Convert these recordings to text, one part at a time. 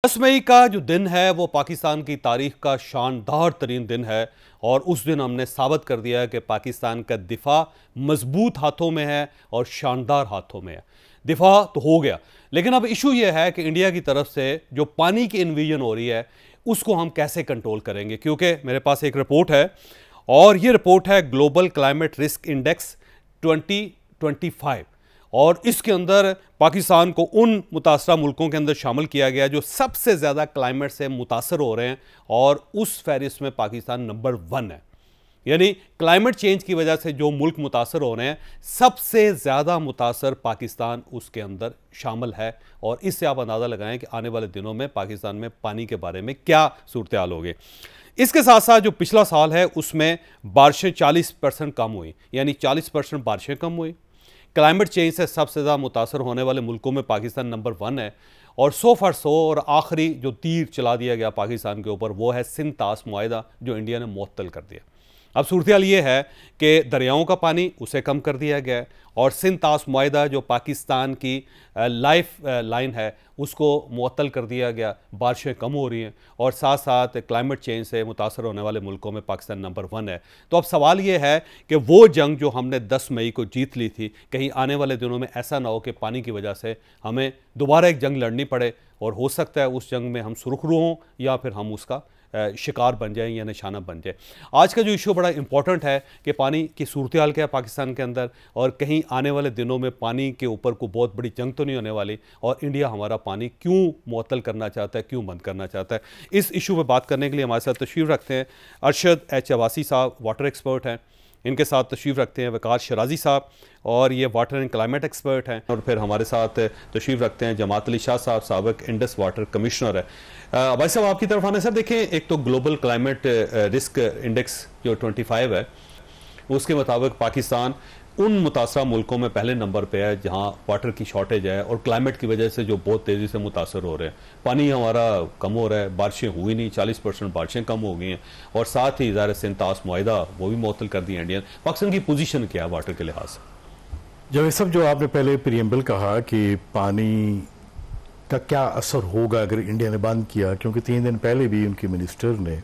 10 मई का जो दिन है वो पाकिस्तान की तारीख का शानदार तरीन दिन है और उस दिन हमने साबित कर दिया है कि पाकिस्तान का दिफा मजबूत हाथों में है और शानदार हाथों में है। दिफा तो हो गया, लेकिन अब इशू ये है कि इंडिया की तरफ से जो पानी की इन्वीजन हो रही है उसको हम कैसे कंट्रोल करेंगे, क्योंकि मेरे पास एक रिपोर्ट है और ये रिपोर्ट है ग्लोबल क्लाइमेट रिस्क इंडेक्स 2025 और इसके अंदर पाकिस्तान को उन मुतासरा मुल्कों के अंदर शामिल किया गया जो सबसे ज़्यादा क्लाइमेट से मुतासर हो रहे हैं और उस फहरिस्त में पाकिस्तान नंबर 1 है। यानी क्लाइमेट चेंज की वजह से जो मुल्क मुतासर हो रहे हैं सबसे ज़्यादा मुतासर पाकिस्तान उसके अंदर शामिल है और इससे आप अंदाज़ा लगाएं कि आने वाले दिनों में पाकिस्तान में पानी के बारे में क्या सूरत हाल होगी। इसके साथ साथ जो पिछला साल है उसमें बारिशें 40% कम हुई, यानी 40% बारिशें कम हुई। क्लाइमेट चेंज से सबसे ज़्यादा मुतासर होने वाले मुल्कों में पाकिस्तान नंबर 1 है और 100 और आखिरी जो तीर चला दिया गया पाकिस्तान के ऊपर वो है सिंध तास मुआहिदा जो इंडिया ने मुअत्तल कर दिया। अब सूरत हाल ये है कि दरियाओं का पानी उसे कम कर दिया गया है और सिंध तास मुआहिदा जो पाकिस्तान की लाइफ लाइन है उसको मुअत्तल कर दिया गया। बारिशें कम हो रही हैं और साथ साथ क्लाइमेट चेंज से मुतासर होने वाले मुल्कों में पाकिस्तान नंबर 1 है। तो अब सवाल ये है कि वो जंग जो हमने 10 मई को जीत ली थी, कहीं आने वाले दिनों में ऐसा ना हो कि पानी की वजह से हमें दोबारा एक जंग लड़नी पड़े और हो सकता है उस जंग में हम सुरखरू हों या फिर हम उसका शिकार बन जाएं या निशाना बन जाए। आज का जो इशू बड़ा इंपॉर्टेंट है कि पानी की सूरत हाल क्या है पाकिस्तान के अंदर और कहीं आने वाले दिनों में पानी के ऊपर कोई बहुत बड़ी जंग तो नहीं होने वाली और इंडिया हमारा पानी क्यों मुअत्तल करना चाहता है, क्यों बंद करना चाहता है। इस इशू पर बात करने के लिए हमारे साथ तशरीफ़ रखते हैं अरशद एच अब्बासी साहब, वाटर एक्सपर्ट हैं। इनके साथ तशरीफ़ रखते हैं वकार शराजी साहब और ये वाटर एंड क्लाइमेट एक्सपर्ट हैं। और फिर हमारे साथ तशरीफ़ रखते हैं जमात अली शाह साहब, साबिक इंडस वाटर कमिश्नर है। भाई साहब आपकी तरफ आने सर, देखें एक तो ग्लोबल क्लाइमेट रिस्क इंडेक्स जो 25 है उसके मुताबिक पाकिस्तान उन मुतासरा मुल्कों में पहले नंबर पे है जहां वाटर की शॉर्टेज है और क्लाइमेट की वजह से जो बहुत तेज़ी से मुतासर हो रहे हैं। पानी हमारा कम हो रहा है, बारिशें हुई नहीं, 40% बारिशें कम हो गई हैं और साथ ही ज़ाहिर सिंध तास मुआहिदा वो भी मुअत्तल कर दी है इंडियन। पाकिस्तान की पोजीशन क्या है वाटर के लिहाज से? जब सब जो आपने पहले प्रीएम्बल कहा कि पानी का क्या असर होगा अगर इंडिया ने बंद किया, क्योंकि 3 दिन पहले भी उनके मिनिस्टर ने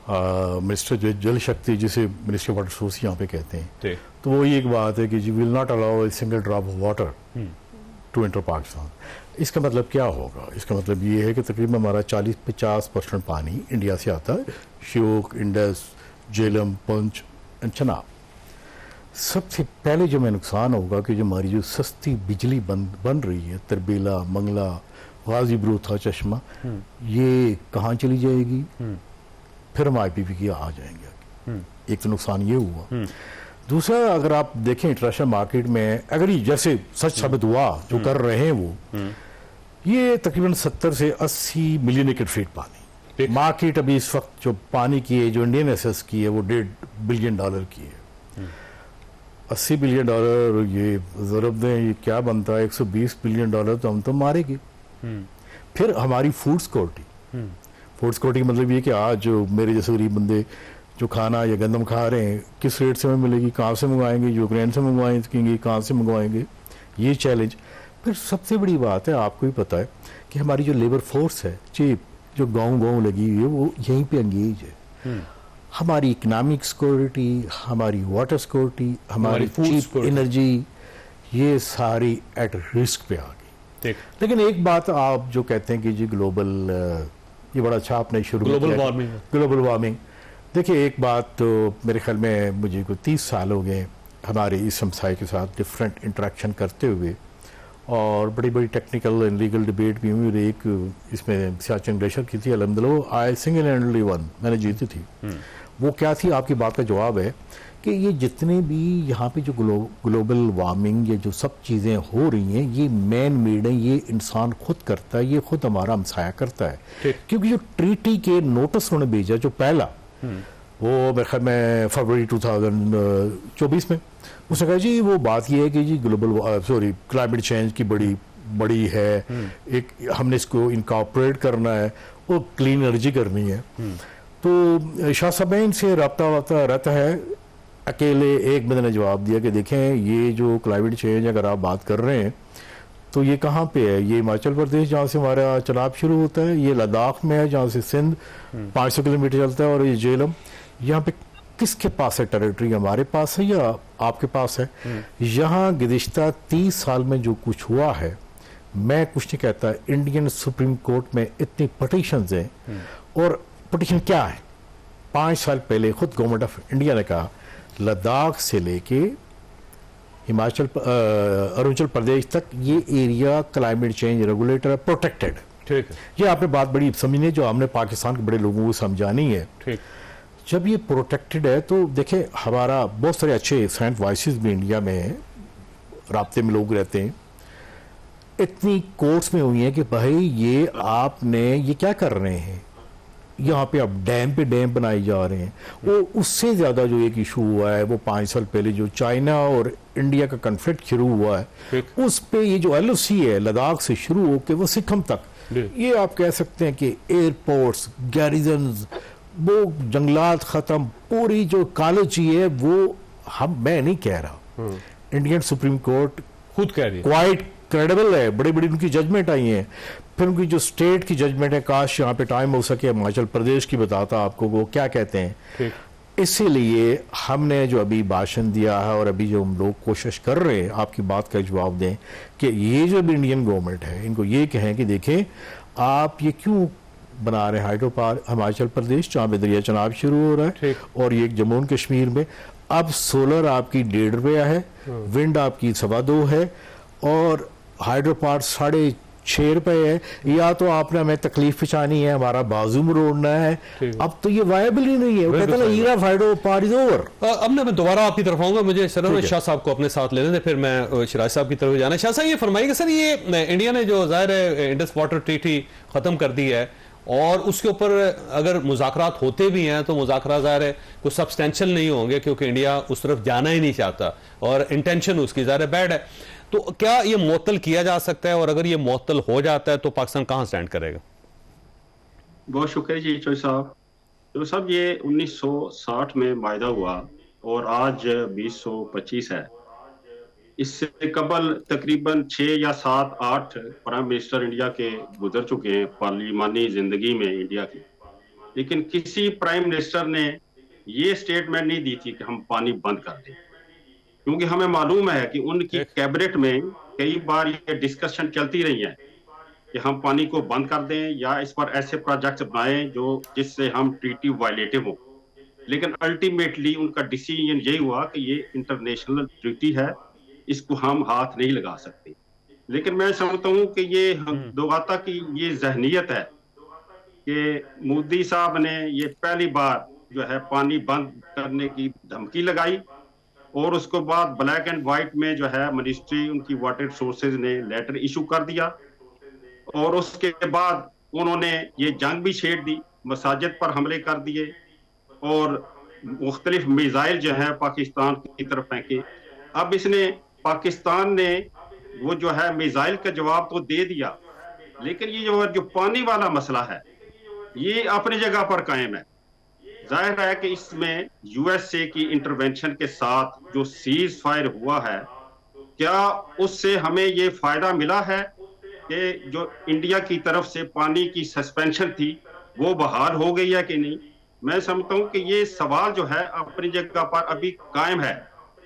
मिनिस्टर जो जल शक्ति जिसे मिनिस्टर वाटर सोर्स यहाँ पे कहते हैं, तो वो ये एक बात है कि जी will not allow a single drop of water to enter Pakistan. इसका मतलब क्या होगा? इसका मतलब ये है कि तकरीबन हमारा 40-50% पानी इंडिया से आता है, श्योक, इंडस, झेलम, पुंछ एंड चनाब। सबसे पहले जो में नुकसान होगा कि जो हमारी जो सस्ती बिजली बन रही है, तरबेला, मंगला, गाजी बरूथा, चश्मा, ये कहाँ चली जाएगी? फिर हम IPP की आ जाएंगे। एक तो नुकसान ये हुआ। दूसरा, अगर आप देखें इंटरनेशनल मार्केट में अगर ये जैसे सच साबित हुआ जो कर रहे हैं वो, ये तकरीबन 70 से 80 मिलियन एकड़ फीट पानी मार्केट अभी इस वक्त जो पानी की है, जो इंडियन एसेस की है वो $1.5 बिलियन की है। $80 बिलियन ये जरूरत दें, ये क्या बनता है? $120 बिलियन तो हम तो मारेंगे। फिर हमारी फूड सिक्योरिटी मतलब ये कि आज जो मेरे जैसे गरीब बंदे जो खाना या गंदम खा रहे हैं किस रेट से हमें मिलेगी, कहाँ से मंगवाएंगे, यूक्रेन से मंगवाएंगे, कहाँ से मंगवाएंगे, ये चैलेंज। फिर सबसे बड़ी बात है, आपको भी पता है कि हमारी जो लेबर फोर्स है चीप जो गाँव लगी हुई है वो यहीं पे एंगेज है। हमारी इकोनॉमिक सिक्योरिटी, हमारी वाटर सिक्योरिटी, हमारी चीप एनर्जी, ये सारी एट रिस्क पे आ गई। लेकिन एक बात आप जो कहते हैं कि जी ग्लोबल, ये बड़ा अच्छा आपने शुरू ग्लोबल वार्मिंग। देखिए एक बात तो मेरे ख्याल में मुझे कोई 30 साल हो गए हमारे इस हमसाये के साथ डिफरेंट इंटरेक्शन करते हुए और बड़ी बड़ी टेक्निकल एंड लीगल डिबेट भी हुई। एक इसमें सियाचिन ग्लेशियर की थी, अलहमदुलिल्लाह आई सिंगल हैंडली वन मैंने जीती थी। वो क्या थी? आपकी बात का जवाब है कि ये जितने भी यहाँ पे जो ग्लोबल वार्मिंग, ये जो सब चीज़ें हो रही हैं ये मैन मेड है, ये इंसान खुद करता है, ये खुद हमारा हमसाया करता है। क्योंकि जो ट्रीटी के नोटिस उन्होंने भेजा जो पहला वो मेरे ख्याल में फरवरी 2024 में, उसने कहा जी वो बात ये है कि जी क्लाइमेट चेंज की बड़ी है, एक हमने इसको इनकॉर्पोरेट करना है और क्लीन एनर्जी करनी है। तो शाह साहब इनसे रब्ता रहता है। अकेले एक बंदे ने जवाब दिया कि देखें ये जो क्लाइमेट चेंज अगर आप बात कर रहे हैं तो ये कहाँ पे है? ये हिमाचल प्रदेश जहाँ से हमारा चुनाव शुरू होता है, ये लद्दाख में है जहाँ से सिंध 500 किलोमीटर चलता है, और ये झेलम यहाँ पे किसके पास है टेरिटरी? हमारे पास है या आपके पास है? यहाँ गुज़िश्ता 30 साल में जो कुछ हुआ है, मैं कुछ नहीं कहता, इंडियन सुप्रीम कोर्ट में इतनी पटिशन्स हैं, और पटिशन क्या है? 5 साल पहले खुद गवर्नमेंट ऑफ इंडिया ने कहा लद्दाख से लेके हिमाचल अरुणाचल प्रदेश तक ये एरिया क्लाइमेट चेंज रेगुलेटर है, प्रोटेक्टेड। ठीक है, ये आपने बात बड़ी समझनी, जो हमने पाकिस्तान के बड़े लोगों को समझानी है। ठीक, जब ये प्रोटेक्टेड है तो देखे, हमारा बहुत सारे अच्छे फ्रेंड वॉइसेस भी इंडिया में हैं, राब्ते में लोग रहते हैं, इतनी कोर्ट्स में हुई हैं कि भाई ये आपने ये क्या कर रहे हैं, यहाँ पे अब डैम पे डैम बनाए जा रहे हैं। वो उससे ज़्यादा जो एक इशू हुआ है वो 5 साल पहले जो चाइना और इंडिया का कन्फ्लिक्ट शुरू हुआ है, उस पे ये जो LOC है लद्दाख से शुरू होकर वो सिक्किम तक, ये आप कह सकते हैं कि एयरपोर्ट्स, गैरिजन्स, वो जंगलात ख़त्म, पूरी जो इकोलॉजी है वो मैं नहीं कह रहा, इंडियन सुप्रीम कोर्ट खुद कह रही है, क्वाइट क्रेडिबल है, बड़ी बड़ी उनकी जजमेंट आई हैं। फिर उनकी जो स्टेट की जजमेंट है, काश यहाँ पे टाइम हो सके हिमाचल प्रदेश की बताता आपको वो क्या कहते हैं। इसीलिए हमने जो अभी भाषण दिया है और अभी जो हम लोग कोशिश कर रहे हैं आपकी बात का जवाब दें कि ये जो भी इंडियन गवर्नमेंट है इनको ये कहें कि देखें आप ये क्यों बना रहे हैं हाइड्रो पावर हिमाचल प्रदेश जहाँ पे दरिया चनाब शुरू हो रहा है, और ये जम्मू एंड कश्मीर में अब सोलर आपकी 1.5 रुपया है, विंड आपकी 2.25 है, और हाइड्रो पावर 6.5 रुपए है। या तो आपने हमें तकलीफ पहुंचानी है, हमारा बाजू मरोड़ना है, अब तो ये वायबल ही नहीं है। वो कहते हैं era hydro power is over. अब मैं दोबारा आपकी तरफ आऊंगा, मुझे शरद शाह साहब को अपने साथ लेने थे, फिर मैं शिराज साहब की तरफ जाना। शाह साहब ये फरमाइएगा सर, ये इंडिया ने जो जाहिर है इंडस वाटर ट्रीटी खत्म कर दी है, और उसके ऊपर अगर मुज़ाकरात होते भी हैं तो मुज़ाकरात ज़ाहिर है कुछ सब्सटेंशियल नहीं होंगे, क्योंकि इंडिया उस तरफ जाना ही नहीं चाहता और इंटेंशन उसकी ज़ाहिर है बैड है। तो क्या ये मुअत्तल किया जा सकता है, और अगर ये मुअत्तल हो जाता है तो पाकिस्तान कहां स्टैंड करेगा? बहुत शुक्रिया जी चौधरी साहब। तो साहब ये 1960 में मायदा हुआ और आज 2025 है। इससे कबल तकरीबन 6 या 7 8 प्राइम मिनिस्टर इंडिया के गुजर चुके हैं पार्लिमानी जिंदगी में इंडिया की, लेकिन किसी प्राइम मिनिस्टर ने ये स्टेटमेंट नहीं दी थी कि हम पानी बंद कर दें, क्योंकि हमें मालूम है कि उनकी कैबिनेट में कई बार ये डिस्कशन चलती रही है कि हम पानी को बंद कर दें या इस पर ऐसे प्रोजेक्ट्स बनाएं जो जिससे हम ट्रीटी वायलेटिव हो, लेकिन अल्टीमेटली उनका डिसीजन यही हुआ कि ये इंटरनेशनल ट्रीटी है, इसको हम हाथ नहीं लगा सकते। लेकिन मैं समझता हूँ कि ये दोगाता की ये जहनीत है कि मोदी साहब ने ये पहली बार जो है पानी बंद करने की धमकी लगाई, और उसके बाद ब्लैक एंड व्हाइट में जो है मिनिस्ट्री उनकी वाटर रिसोर्सेज ने लेटर इशू कर दिया, और उसके बाद उन्होंने ये जंग भी छेड़ दी, मसाजिद पर हमले कर दिए और मुख्तलिफ मिसाइल जो है पाकिस्तान की तरफ फेंके। अब इसने पाकिस्तान ने वो जो है मिसाइल का जवाब तो दे दिया, लेकिन ये जो पानी वाला मसला है ये अपनी जगह पर कायम है। जाहिर है कि इसमें USA की इंटरवेंशन के साथ जो सीज फायर हुआ है, क्या उससे हमें ये फायदा मिला है कि जो इंडिया की तरफ से पानी की सस्पेंशन थी वो बहाल हो गई है कि नहीं? मैं समझता हूं कि ये सवाल जो है अपनी जगह पर अभी कायम है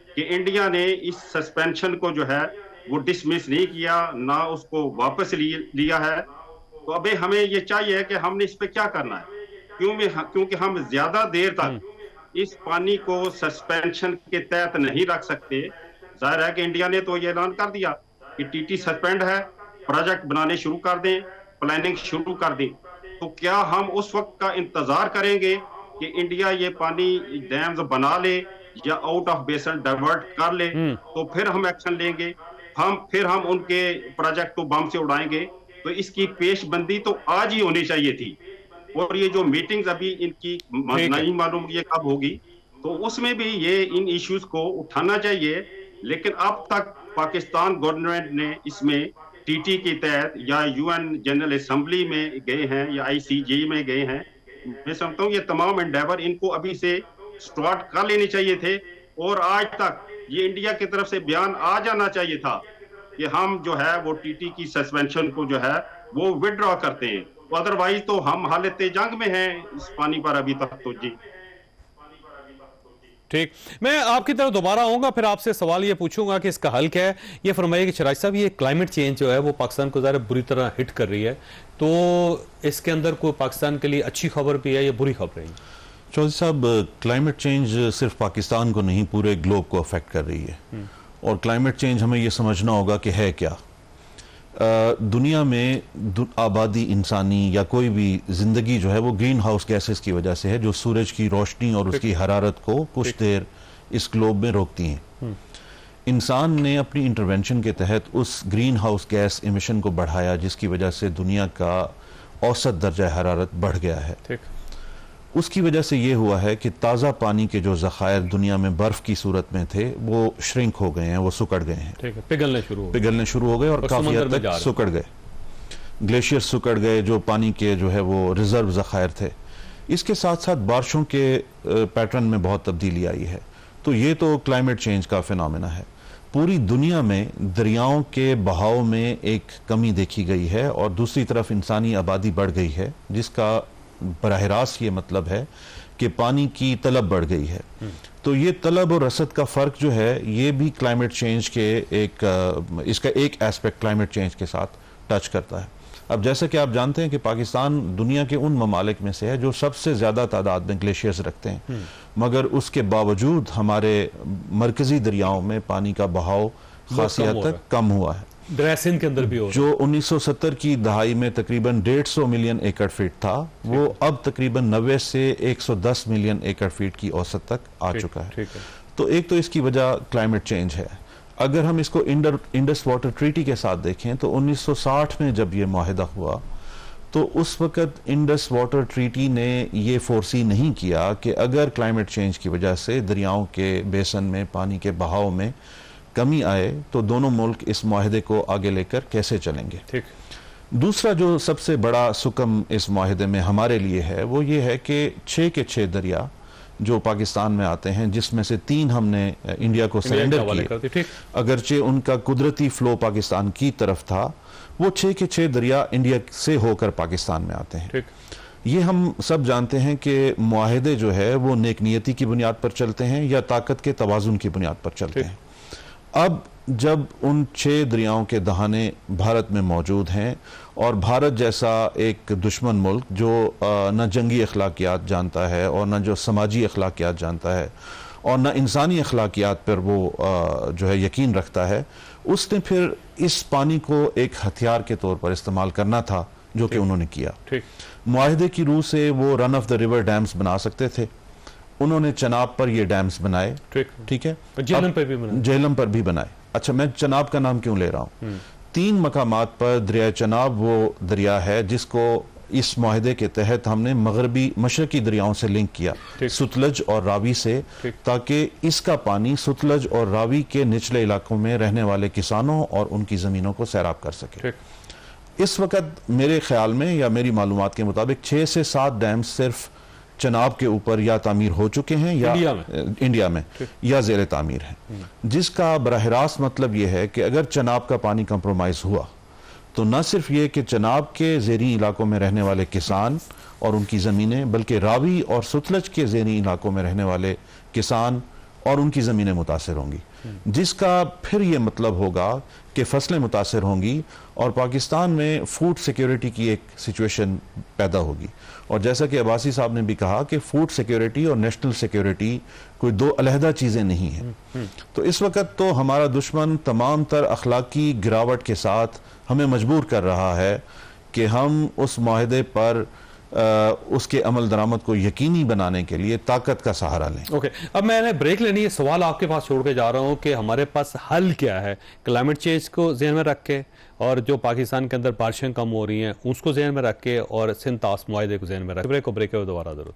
कि इंडिया ने इस सस्पेंशन को जो है वो डिसमिस नहीं किया, ना उसको वापस लिया है। तो अभी हमें ये चाहिए कि हमने इस पे क्या करना है, क्योंकि हम ज्यादा देर तक इस पानी को सस्पेंशन के तहत नहीं रख सकते। जाहिर है कि इंडिया ने तो ये ऐलान कर दिया कि TT सस्पेंड है, प्रोजेक्ट बनाने शुरू कर दें, प्लानिंग शुरू कर दें। तो क्या हम उस वक्त का इंतजार करेंगे कि इंडिया ये पानी डैम्स बना ले या आउट ऑफ बेसन डाइवर्ट कर ले, तो फिर हम एक्शन लेंगे, फिर हम उनके प्रोजेक्ट को बम से उड़ाएंगे? तो इसकी पेशबंदी तो आज ही होनी चाहिए थी, और ये जो मीटिंग्स अभी इनकी नहीं मालूम ये कब होगी, तो उसमें भी ये इन इश्यूज को उठाना चाहिए। लेकिन अब तक पाकिस्तान गवर्नमेंट ने इसमें TT के तहत या UN जनरल असेंबली में गए हैं या ICJ में गए हैं, मैं समझता हूँ ये तमाम एंडेवर इनको अभी से स्टार्ट कर लेने चाहिए थे, और आज तक ये इंडिया की तरफ से बयान आ जाना चाहिए था कि हम जो है वो टीटी की सस्पेंशन को जो है वो विड्रॉ करते हैं, अदरवाइज तो हम हालत जंग में हैं इस पानी पर अभी तक तो जी। ठीक, मैं आपकी तरफ दोबारा आऊंगा, फिर आपसे सवाल ये पूछूंगा कि इसका हल क्या है। ये फरमाइए कि शराज साहब, ये क्लाइमेट चेंज जो है वो पाकिस्तान को ज़्यादा बुरी तरह हिट कर रही है, तो इसके अंदर कोई पाकिस्तान के लिए अच्छी खबर भी है या बुरी खबर है? चौधरी साहब, क्लाइमेट चेंज सिर्फ पाकिस्तान को नहीं पूरे ग्लोब को अफेक्ट कर रही है। और क्लाइमेट चेंज हमें ये समझना होगा कि है क्या। दुनिया में आबादी इंसानी या कोई भी जिंदगी जो है वो ग्रीन हाउस गैसेस की वजह से है, जो सूरज की रोशनी और उसकी हरारत को कुछ देर इस ग्लोब में रोकती हैं। इंसान ने अपनी इंटरवेंशन के तहत उस ग्रीन हाउस गैस इमिशन को बढ़ाया, जिसकी वजह से दुनिया का औसत दर्जा हरारत बढ़ गया है। उसकी वजह से ये हुआ है कि ताज़ा पानी के जो ज़खायर दुनिया में बर्फ़ की सूरत में थे वो श्रिंक हो गए हैं, वो सुकड़ गए हैं, पिघलने शुरू हो गए और काफ़ी हद तक सुकड़ गए। ग्लेशियर सुकड़ गए, जो पानी के जो है वो रिजर्व ज़खायर थे। इसके साथ साथ बारिशों के पैटर्न में बहुत तब्दीली आई है। तो ये तो क्लाइमेट चेंज का फिनोमेना है। पूरी दुनिया में दरियाओं के बहाव में एक कमी देखी गई है और दूसरी तरफ इंसानी आबादी बढ़ गई है, जिसका बराह रास्त ये मतलब है कि पानी की तलब बढ़ गई है। तो ये तलब और रसद का फ़र्क जो है ये भी क्लाइमेट चेंज के इसका एक एस्पेक्ट क्लाइमेट चेंज के साथ टच करता है। अब जैसे कि आप जानते हैं कि पाकिस्तान दुनिया के उन ममालिक में से है जो सबसे ज़्यादा तादाद में ग्लेशियर्स रखते हैं, मगर उसके बावजूद हमारे मरकज़ी दरियाओं में पानी का बहाव खासी हद तक कम हुआ है। ड्रेसिंग के अंदर भी हो, जो 1970 की दहाई में तकरीबन 150 मिलियन एकड़ फीट था, वो अब तकरीबन 90 से 110 मिलियन एकड़ फीट की औसत तक आ चुका है। तो एक तो इसकी वजह क्लाइमेट चेंज है। अगर हम इसको इंडस वाटर ट्रीटी के साथ देखें तो 1960 में जब ये मुआहिदा हुआ तो उस वक़्त इंडस वाटर ट्रीटी ने ये फोर्सी नहीं किया कि अगर क्लाइमेट चेंज की वजह से दरियाओं के बेसन में पानी के बहाव में कमी आए तो दोनों मुल्क इस मुआहिदे को आगे लेकर कैसे चलेंगे। ठीक। दूसरा जो सबसे बड़ा सुकम इस मुआहिदे में हमारे लिए है वो ये है कि 6 के 6 दरिया जो पाकिस्तान में आते हैं, जिसमें से 3 हमने इंडिया को सरेंडर किए, अगरचे उनका कुदरती फ्लो पाकिस्तान की तरफ था, वो 6 के 6 दरिया इंडिया से होकर पाकिस्तान में आते हैं। ये हम सब जानते हैं कि मुआहिदे जो है वो नेकनियती की बुनियाद पर चलते हैं या ताकत के तवाजुन की बुनियाद पर चलते हैं। अब जब उन 6 दरियाओं के दहाने भारत में मौजूद हैं और भारत जैसा एक दुश्मन मुल्क जो न जंगी अखलाकियात जानता है और न जो समाजी अखलाकियात जानता है और न इंसानी अखलाकियात पर वो जो है यकीन रखता है, उसने फिर इस पानी को एक हथियार के तौर पर इस्तेमाल करना था, जो कि उन्होंने किया। मुआहिदे की रूह से वो run of the river dams बना सकते थे, उन्होंने चनाब पर ये डैम्स बनाए। ठीक है, झेलम पर भी बनाए। अच्छा, मैं चनाब का नाम क्यों ले रहा हूँ? 3 मकामात पर दरिया चनाब वो दरिया है जिसको इस मुआहिदे के तहत हमने मगरबी मशरकी दरियाओं से लिंक किया, सुतलज और रावी से, ताकि इसका पानी सुतलज और रावी के निचले इलाकों में रहने वाले किसानों और उनकी ज़मीनों को सैराब कर सके। इस वक्त मेरे ख्याल में या मेरी मालूमात के मुताबिक 6 से 7 डैम सिर्फ चनाब के ऊपर या तामीर हो चुके हैं या इंडिया में या ज़ेर तामीर है, जिसका बराह रास्त मतलब यह है कि अगर चनाब का पानी कंप्रोमाइज़ हुआ तो न सिर्फ ये कि चनाब के ज़ेरी इलाकों में रहने वाले किसान और उनकी ज़मीनें, बल्कि रावी और सुतलज के ज़ेरी इलाकों में रहने वाले किसान और उनकी ज़मीनें मुतासर होंगी, जिसका फिर ये मतलब होगा कि फसलें मुतासर होंगी और पाकिस्तान में फूड सिक्योरिटी की एक सिचुएशन पैदा होगी। और जैसा कि अब्बासी साहब ने भी कहा कि फूड सिक्योरिटी और नेशनल सिक्योरिटी कोई 2 अलहदा चीज़ें नहीं हैं। तो इस वक्त तो हमारा दुश्मन तमाम तर अखलाकी गिरावट के साथ हमें मजबूर कर रहा है कि हम उस मुआहिदे पर उसके अमल दरामद को यकीनी बनाने के लिए ताकत का सहारा लें। ओके, अब मैंने ब्रेक लेनी है, सवाल आपके पास छोड़ के जा रहा हूं कि हमारे पास हल क्या है क्लाइमेट चेंज को ज़हन में रख के, और जो पाकिस्तान के अंदर बारिशें कम हो रही हैं उसको ज़हन में रख के, और सिंध तास मुआहिदे को ज़हन में रख के। ब्रेक को दोबारा ज़रूरत।